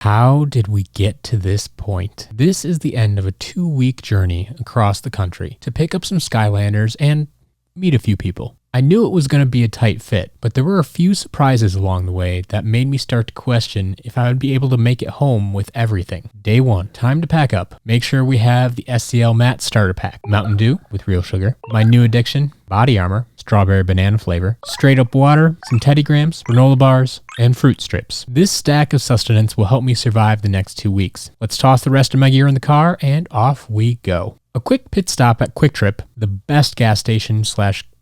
How did we get to this point? This is the end of a 2-week journey across the country to pick up some Skylanders and meet a few people. I knew it was going to be a tight fit, but there were a few surprises along the way that made me start to question if I would be able to make it home with everything. Day 1, time to pack up. Make sure we have the SCL Matte Starter Pack, Mountain Dew with real sugar, my new addiction, body armor, strawberry banana flavor, straight up water, some Teddy Grahams, granola bars, and fruit strips. This stack of sustenance will help me survive the next 2 weeks. Let's toss the rest of my gear in the car and off we go. A quick pit stop at Quick Trip, the best gas station /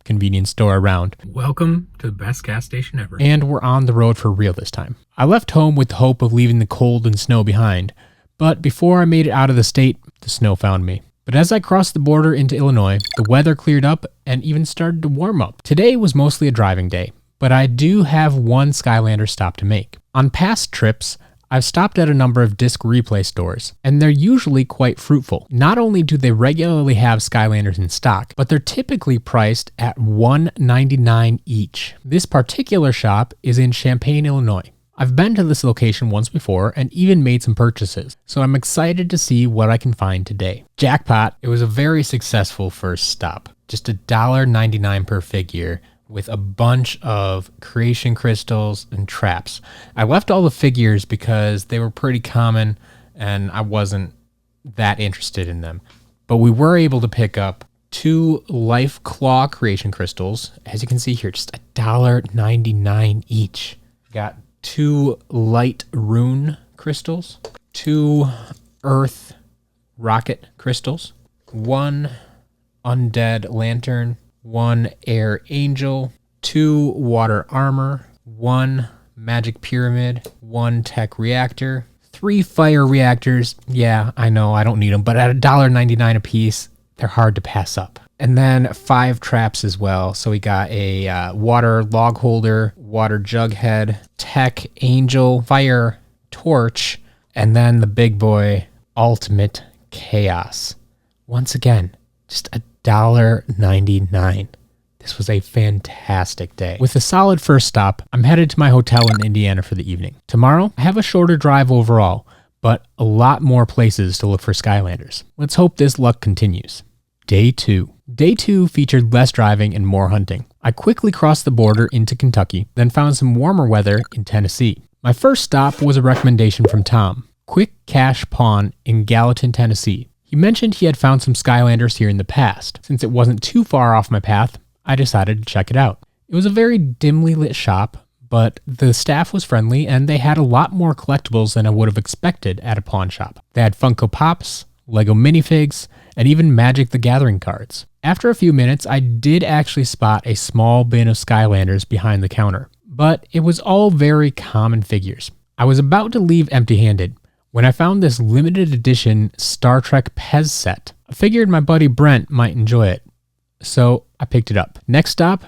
convenience store around. Welcome to the best gas station ever. And we're on the road for real this time. I left home with the hope of leaving the cold and snow behind, but before I made it out of the state, the snow found me. But as I crossed the border into Illinois, the weather cleared up and even started to warm up. Today was mostly a driving day, but I do have one Skylander stop to make. On past trips, I've stopped at a number of disc replay stores, and they're usually quite fruitful. Not only do they regularly have Skylanders in stock, but they're typically priced at $1.99 each. This particular shop is in Champaign, Illinois. I've been to this location once before and even made some purchases, so I'm excited to see what I can find today. Jackpot, it was a very successful first stop. Just $1.99 per figure, with a bunch of creation crystals and traps. I left all the figures because they were pretty common and I wasn't that interested in them. But we were able to pick up 2 Life Claw creation crystals. As you can see here, just $1.99 each. Got 2 Light Rune crystals, 2 Earth Rocket crystals, 1 Undead Lantern, 1 Air Angel, 2 Water Armor, 1 Magic Pyramid, 1 Tech Reactor, 3 Fire Reactors. Yeah, I know I don't need them, but at $1.99 a piece, they're hard to pass up. And then 5 traps as well. So we got a Water Log Holder, Water Jug Head, Tech Angel, Fire Torch, and then the big boy, Ultimate Chaos. Once again, just $1.99. This was a fantastic day. With a solid first stop, I'm headed to my hotel in Indiana for the evening. Tomorrow, I have a shorter drive overall, but a lot more places to look for Skylanders. Let's hope this luck continues. Day 2. Day 2 featured less driving and more hunting. I quickly crossed the border into Kentucky, then found some warmer weather in Tennessee. My first stop was a recommendation from Tom, Quick Cash Pawn in Gallatin, Tennessee. He mentioned he had found some Skylanders here in the past. Since it wasn't too far off my path, I decided to check it out. It was a very dimly lit shop, but the staff was friendly and they had a lot more collectibles than I would have expected at a pawn shop. They had Funko Pops, Lego minifigs, and even Magic the Gathering cards. After a few minutes, I did actually spot a small bin of Skylanders behind the counter, but it was all very common figures. I was about to leave empty-handed when I found this limited edition Star Trek Pez set. I figured my buddy Brent might enjoy it, so I picked it up. Next stop,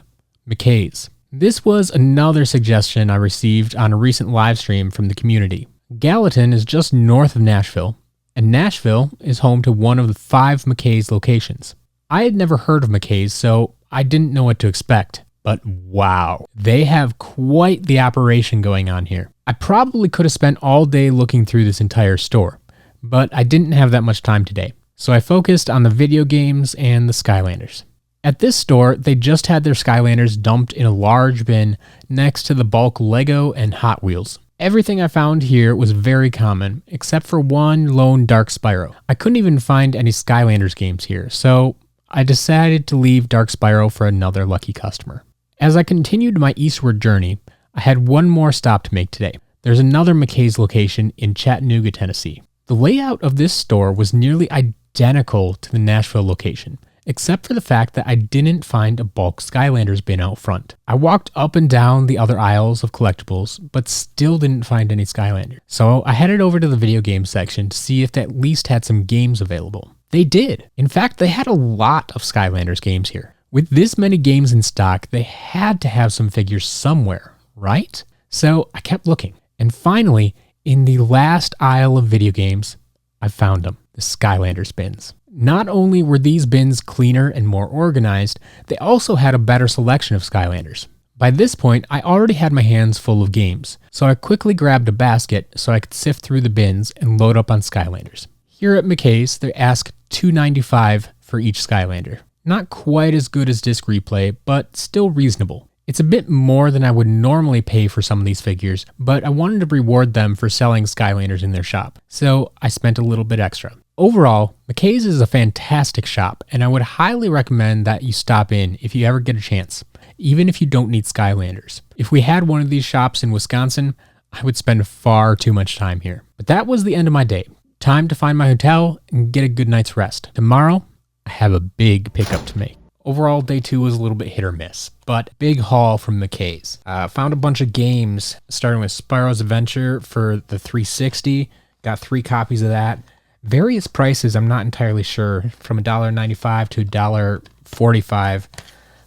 McKay's. This was another suggestion I received on a recent live stream from the community. Gallatin is just north of Nashville, and Nashville is home to one of the 5 McKay's locations. I had never heard of McKay's, so I didn't know what to expect. But wow, they have quite the operation going on here. I probably could have spent all day looking through this entire store, but I didn't have that much time today, so I focused on the video games and the Skylanders. At this store, they just had their Skylanders dumped in a large bin next to the bulk Lego and Hot Wheels. Everything I found here was very common, except for one lone Dark Spyro. I couldn't even find any Skylanders games here, so I decided to leave Dark Spyro for another lucky customer. As I continued my eastward journey, I had one more stop to make today. There's another McKay's location in Chattanooga, Tennessee. The layout of this store was nearly identical to the Nashville location, except for the fact that I didn't find a bulk Skylanders bin out front. I walked up and down the other aisles of collectibles, but still didn't find any Skylanders. So I headed over to the video game section to see if they at least had some games available. They did. In fact, they had a lot of Skylanders games here. With this many games in stock, they had to have some figures somewhere, right? So I kept looking, and finally, in the last aisle of video games, I found them, the Skylanders bins. Not only were these bins cleaner and more organized, they also had a better selection of Skylanders. By this point, I already had my hands full of games, so I quickly grabbed a basket so I could sift through the bins and load up on Skylanders. Here at McKay's, they ask $2.95 for each Skylander. Not quite as good as Disc Replay, but still reasonable. It's a bit more than I would normally pay for some of these figures, but I wanted to reward them for selling Skylanders in their shop, so I spent a little bit extra. Overall, McKay's is a fantastic shop, and I would highly recommend that you stop in if you ever get a chance, even if you don't need Skylanders. If we had one of these shops in Wisconsin, I would spend far too much time here. But that was the end of my day. Time to find my hotel and get a good night's rest. Tomorrow, I have a big pickup to make. Overall, day 2 was a little bit hit or miss, but big haul from McKay's. Found a bunch of games, starting with Spyro's Adventure for the 360. Got 3 copies of that. Various prices, I'm not entirely sure, from $1.95 to $1.45.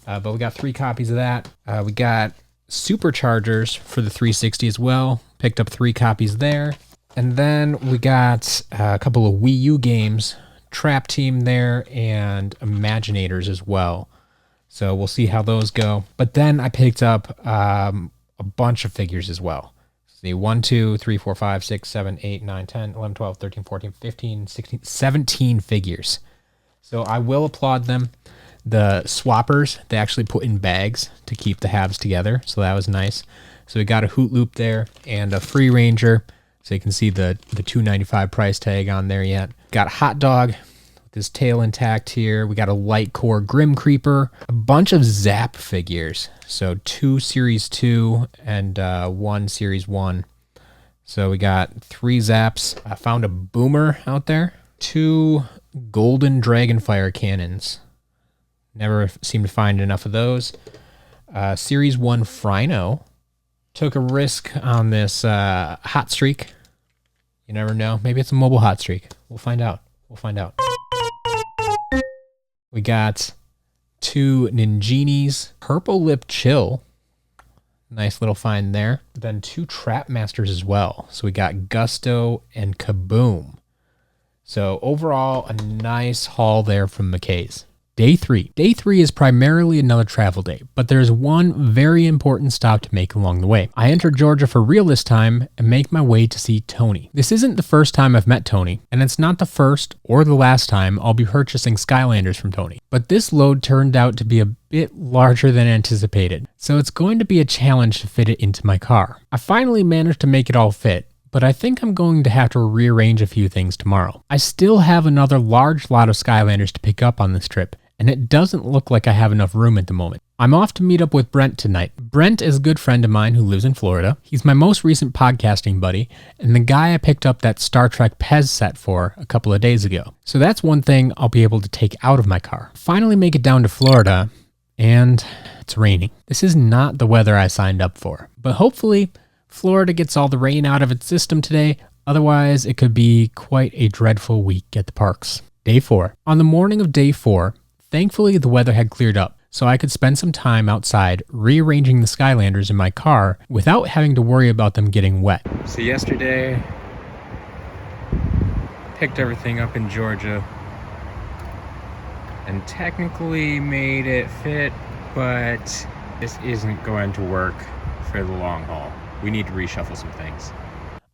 But we got 3 copies of that. We got Superchargers for the 360 as well. Picked up 3 copies there. And then we got a couple of Wii U games. Trap Team there and Imaginators as well. So we'll see how those go. But then I picked up a bunch of figures as well. See, 1, 2, 3, 4, 5, 6, 7, 8, 9, 10, 11, 12, 13, 14, 15, 16, 17 figures. So I will applaud them. The swappers, they actually put in bags to keep the halves together. So that was nice. So we got a Hoot Loop there and a Free Ranger. So you can see the $2.95 price tag on there yet. Got Hot Dog with his tail intact here. We got a Light Core Grim Creeper. A bunch of Zap figures. So 2 Series 2 and 1 Series 1. So we got 3 Zaps. I found a Boomer out there. 2 Golden Dragonfire Cannons. Never seem to find enough of those. Series 1 Frino. Took a risk on this hot streak. You never know. Maybe it's a mobile hot streak. We'll find out. We got 2 Ninjinis. Purple Lip Chill. Nice little find there. Then 2 Trap Masters as well. So we got Gusto and Kaboom. So overall, a nice haul there from McKay's. Day 3. Day 3 is primarily another travel day, but there's one very important stop to make along the way. I enter Georgia for real this time and make my way to see Tony. This isn't the first time I've met Tony, and it's not the first or the last time I'll be purchasing Skylanders from Tony. But this load turned out to be a bit larger than anticipated, so it's going to be a challenge to fit it into my car. I finally managed to make it all fit, but I think I'm going to have to rearrange a few things tomorrow. I still have another large lot of Skylanders to pick up on this trip, and it doesn't look like I have enough room at the moment. I'm off to meet up with Brent tonight. Brent is a good friend of mine who lives in Florida. He's my most recent podcasting buddy, and the guy I picked up that Star Trek Pez set for a couple of days ago. So that's one thing I'll be able to take out of my car. Finally make it down to Florida, and it's raining. This is not the weather I signed up for, but hopefully Florida gets all the rain out of its system today. Otherwise, it could be quite a dreadful week at the parks. Day 4. On the morning of day 4, thankfully, the weather had cleared up, so I could spend some time outside rearranging the Skylanders in my car without having to worry about them getting wet. So yesterday, picked everything up in Georgia and technically made it fit, but this isn't going to work for the long haul. We need to reshuffle some things.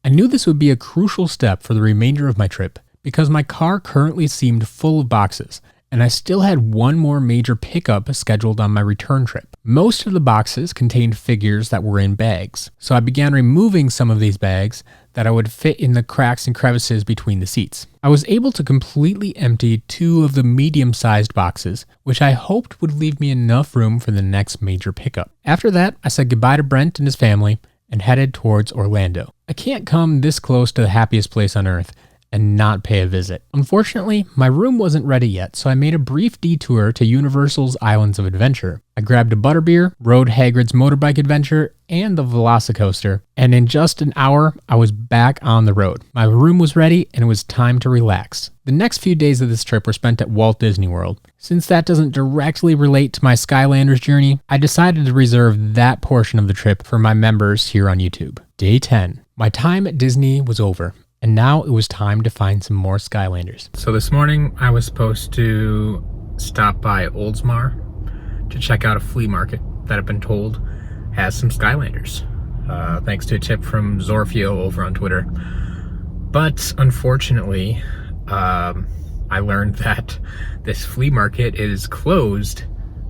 I knew this would be a crucial step for the remainder of my trip because my car currently seemed full of boxes, and I still had one more major pickup scheduled on my return trip. Most of the boxes contained figures that were in bags, so I began removing some of these bags that I would fit in the cracks and crevices between the seats. I was able to completely empty 2 of the medium-sized boxes, which I hoped would leave me enough room for the next major pickup. After that, I said goodbye to Brent and his family and headed towards Orlando. I can't come this close to the happiest place on earth and not pay a visit. Unfortunately, my room wasn't ready yet, so I made a brief detour to Universal's Islands of Adventure. I grabbed a butterbeer, rode Hagrid's motorbike adventure, and the Velocicoaster, and in just an hour, I was back on the road. My room was ready, and it was time to relax. The next few days of this trip were spent at Walt Disney World. Since that doesn't directly relate to my Skylanders journey, I decided to reserve that portion of the trip for my members here on YouTube. Day 10. My time at Disney was over, and now it was time to find some more Skylanders. So this morning, I was supposed to stop by Oldsmar to check out a flea market that I've been told has some Skylanders, thanks to a tip from Zorfio over on Twitter. But unfortunately, I learned that this flea market is closed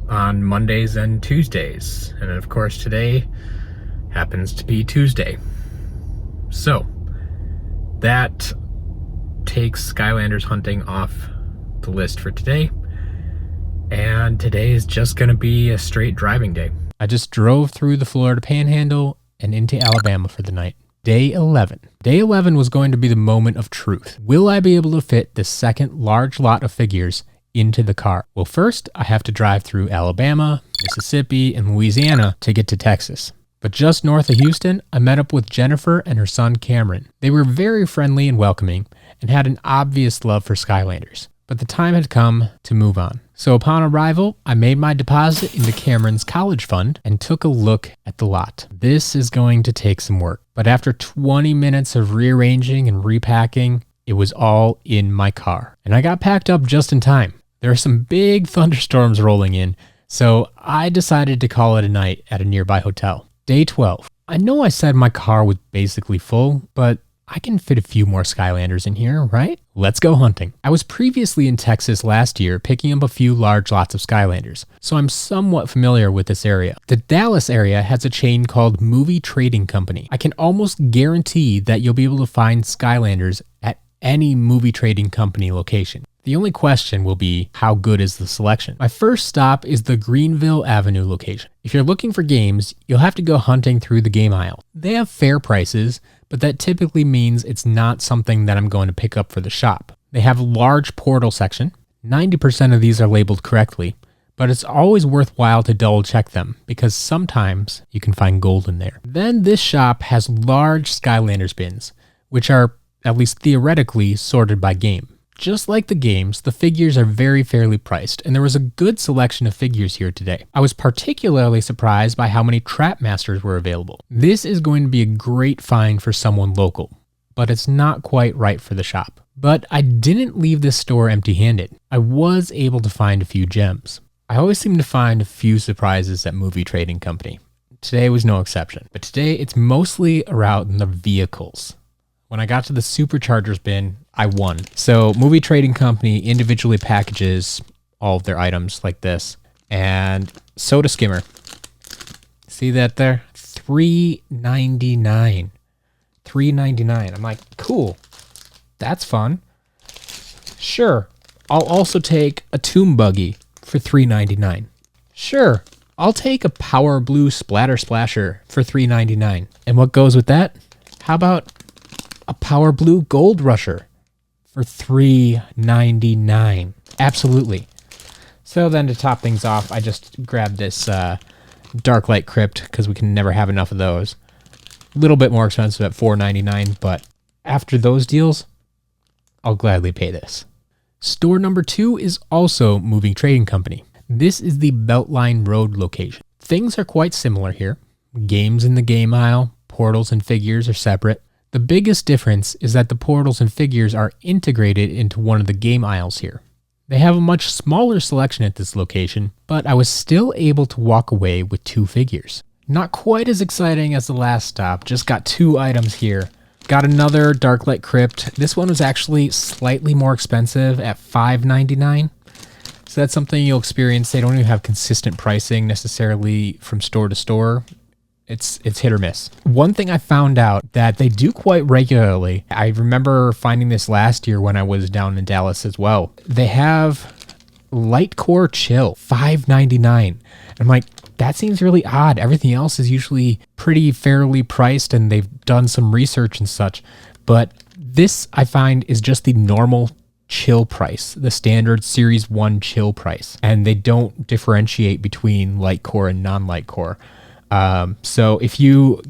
on Mondays and Tuesdays. And of course, today happens to be Tuesday. So that takes Skylanders hunting off the list for today. And today is just going to be a straight driving day. I just drove through the Florida Panhandle and into Alabama for the night. Day 11. Day 11 was going to be the moment of truth. Will I be able to fit the second large lot of figures into the car? Well, first I have to drive through Alabama, Mississippi, and Louisiana to get to Texas. But just north of Houston, I met up with Jennifer and her son Cameron. They were very friendly and welcoming and had an obvious love for Skylanders. But the time had come to move on. So upon arrival, I made my deposit into Cameron's college fund and took a look at the lot. This is going to take some work, but after 20 minutes of rearranging and repacking, it was all in my car. And I got packed up just in time. There are some big thunderstorms rolling in, so I decided to call it a night at a nearby hotel. Day 12. I know I said my car was basically full, but I can fit a few more Skylanders in here, right? Let's go hunting. I was previously in Texas last year picking up a few large lots of Skylanders, so I'm somewhat familiar with this area. The Dallas area has a chain called Movie Trading Company. I can almost guarantee that you'll be able to find Skylanders at any Movie Trading Company location. The only question will be, how good is the selection? My first stop is the Greenville Avenue location. If you're looking for games, you'll have to go hunting through the game aisle. They have fair prices, but that typically means it's not something that I'm going to pick up for the shop. They have a large portal section. 90% of these are labeled correctly, but it's always worthwhile to double check them because sometimes you can find gold in there. Then this shop has large Skylanders bins, which are, at least theoretically, sorted by game. Just like the games, the figures are very fairly priced, and there was a good selection of figures here today. I was particularly surprised by how many Trap Masters were available. This is going to be a great find for someone local, but it's not quite right for the shop. But I didn't leave this store empty-handed. I was able to find a few gems. I always seem to find a few surprises at Movie Trading Company. Today was no exception, but today it's mostly around the vehicles. When I got to the Superchargers bin, I won. So Movie Trading Company individually packages all of their items like this. And Soda Skimmer. See that there? $3.99. $3.99. I'm like, cool. That's fun. Sure. I'll also take a Tomb Buggy for $3.99. Sure. I'll take a Power Blue Splatter Splasher for $3.99. And what goes with that? How about a Power Blue Gold Rusher for $3.99. Absolutely. So then to top things off, I just grabbed this Darklight Crypt because we can never have enough of those. A little bit more expensive at $4.99, but after those deals, I'll gladly pay this. Store number 2 is also Moving Trading Company. This is the Beltline Road location. Things are quite similar here. Games in the game aisle, portals and figures are separate. The biggest difference is that the portals and figures are integrated into one of the game aisles here. They have a much smaller selection at this location, but I was still able to walk away with 2 figures. Not quite as exciting as the last stop, just got 2 items here. Got another Darklight Crypt. This one was actually slightly more expensive at $5.99. So that's something you'll experience. They don't even have consistent pricing necessarily from store to store. It's hit or miss. One thing I found out that they do quite regularly, I remember finding this last year when I was down in Dallas as well. They have Light Core Chill, $5.99. I'm like, that seems really odd. Everything else is usually pretty fairly priced and they've done some research and such. But this, I find, is just the normal chill price, the standard Series 1 chill price. And they don't differentiate between light core and non-light core. So if you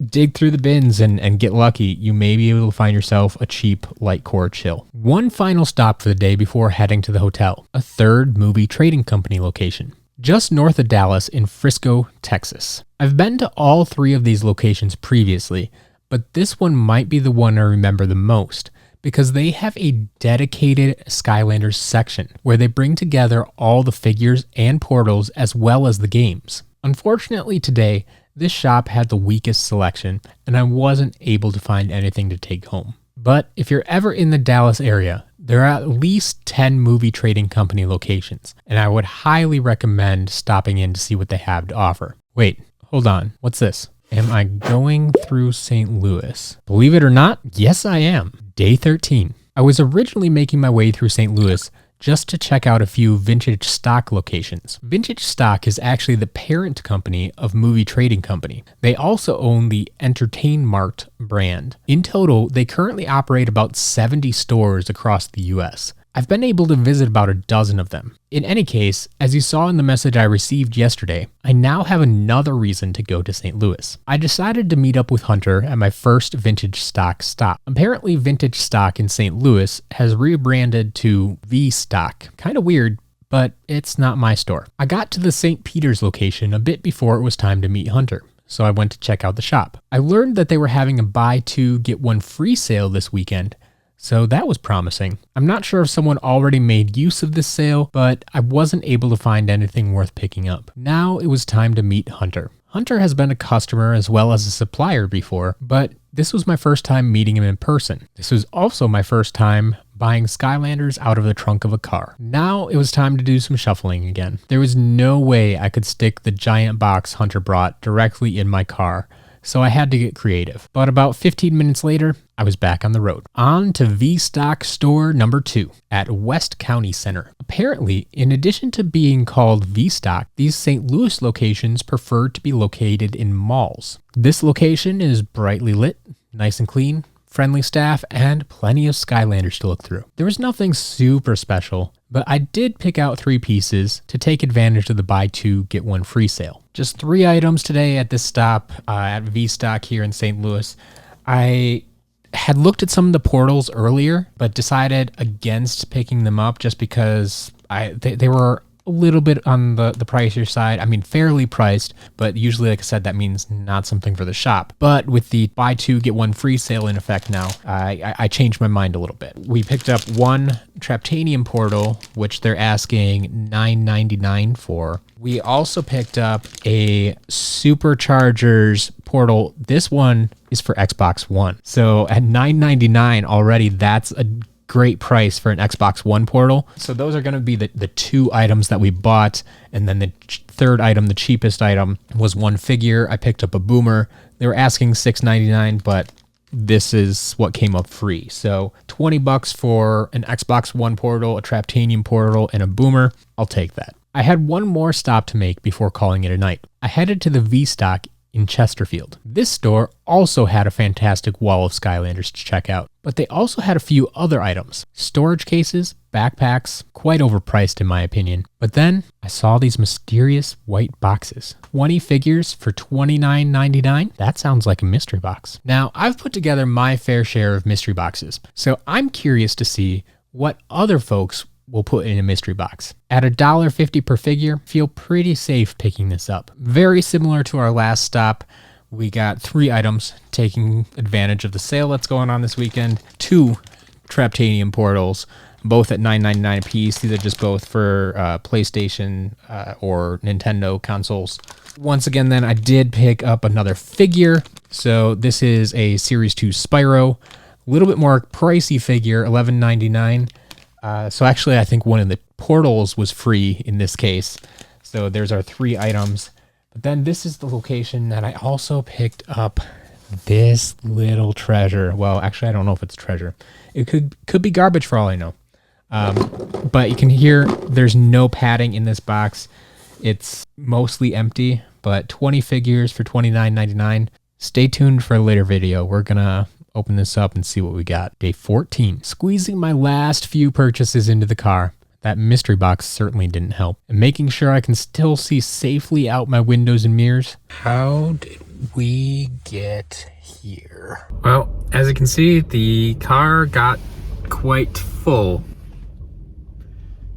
dig through the bins and get lucky, you may be able to find yourself a cheap light core chill. One final stop for the day before heading to the hotel, a third Movie Trading Company location, just north of Dallas in Frisco, Texas. I've been to all 3 of these locations previously, but this one might be the one I remember the most because they have a dedicated Skylanders section where they bring together all the figures and portals as well as the games. Unfortunately today, This shop had the weakest selection, and I wasn't able to find anything to take home. But if you're ever in the Dallas area, there are at least 10 movie trading company locations, and I would highly recommend stopping in to see what they have to offer. Wait, hold on, what's this? Am I going through St. Louis? Believe it or not, yes I am. Day 13. I was originally making my way through St. Louis just to check out a few Vintage Stock locations. Vintage Stock is actually the parent company of Movie Trading Company. They also own the Entertain Mart brand. In total, they currently operate about 70 stores across the US. I've been able to visit about a dozen of them. In any case, as you saw in the message I received yesterday, I now have another reason to go to St. Louis. I decided to meet up with Hunter at my first Vintage Stock stop. Apparently, Vintage Stock in St. Louis has rebranded to V-Stock. Kind of weird, but it's not my store. I got to the St. Peter's location a bit before it was time to meet Hunter, so I went to check out the shop. I learned that they were having a buy two, get one free sale this weekend, so that was promising. I'm not sure if someone already made use of this sale, but I wasn't able to find anything worth picking up. Now it was time to meet Hunter. Hunter has been a customer as well as a supplier before, but this was my first time meeting him in person. This was also my first time buying Skylanders out of the trunk of a car. Now it was time to do some shuffling again. There was no way I could stick the giant box Hunter brought directly in my car, so I had to get creative. But about 15 minutes later, I was back on the road. On to V-Stock store number 2 at West County Center. Apparently, in addition to being called V-Stock, these St. Louis locations prefer to be located in malls. This location is brightly lit, nice and clean, friendly staff, and plenty of Skylanders to look through. There was nothing super special, but I did pick out 3 pieces to take advantage of the buy two, get one free sale. Just 3 items today at this stop at V-Stock here in St. Louis. I had looked at some of the portals earlier, but decided against picking them up just because they were a little bit on the pricier side. I mean, fairly priced, but usually, like I said, that means not something for the shop. But with the buy two, get one free sale in effect now, I changed my mind a little bit. We picked up one Traptanium portal, which they're asking $9.99 for. We also picked up a Superchargers portal. This one is for Xbox One. So at $9.99 already, that's a great price for an Xbox One portal. So those are going to be the 2 items that we bought. And then the third item, the cheapest item, was one figure. I picked up a Boomer. They were asking $6.99, but this is what came up free. So $20 for an Xbox One portal, a Traptanium portal, and a Boomer. I'll take that. I had one more stop to make before calling it a night. I headed to the V-Stock in Chesterfield. This store also had a fantastic wall of Skylanders to check out, but they also had a few other items. Storage cases, backpacks, quite overpriced in my opinion. But then I saw these mysterious white boxes. 20 figures for $29.99? That sounds like a mystery box. Now, I've put together my fair share of mystery boxes, so I'm curious to see what other folks will put in a mystery box. At $1.50 per figure, feel pretty safe picking this up. Very similar to our last stop, we got 3 items taking advantage of the sale that's going on this weekend. 2 Traptanium portals, both at $9.99 a piece. These are just both for PlayStation or Nintendo consoles. Once again, then I did pick up another figure. So this is a Series 2 Spyro. A little bit more pricey figure, $11.99. So actually, I think one of the portals was free in this case. So there's our 3 items. But then this is the location that I also picked up this little treasure. Well, actually, I don't know if it's treasure. It could be garbage for all I know. But you can hear there's no padding in this box. It's mostly empty, but 20 figures for $29.99. Stay tuned for a later video. We're going to open this up and see what we got. Day 14. Squeezing my last few purchases into the car. That mystery box certainly didn't help. And making sure I can still see safely out my windows and mirrors. How did we get here? Well, as you can see, the car got quite full.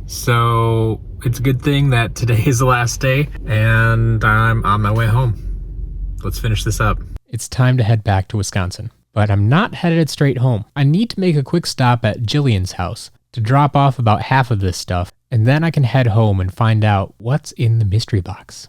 So it's a good thing that today is the last day and I'm on my way home. Let's finish this up. It's time to head back to Wisconsin. But I'm not headed straight home. I need to make a quick stop at Jillian's house to drop off about half of this stuff, and then I can head home and find out what's in the mystery box.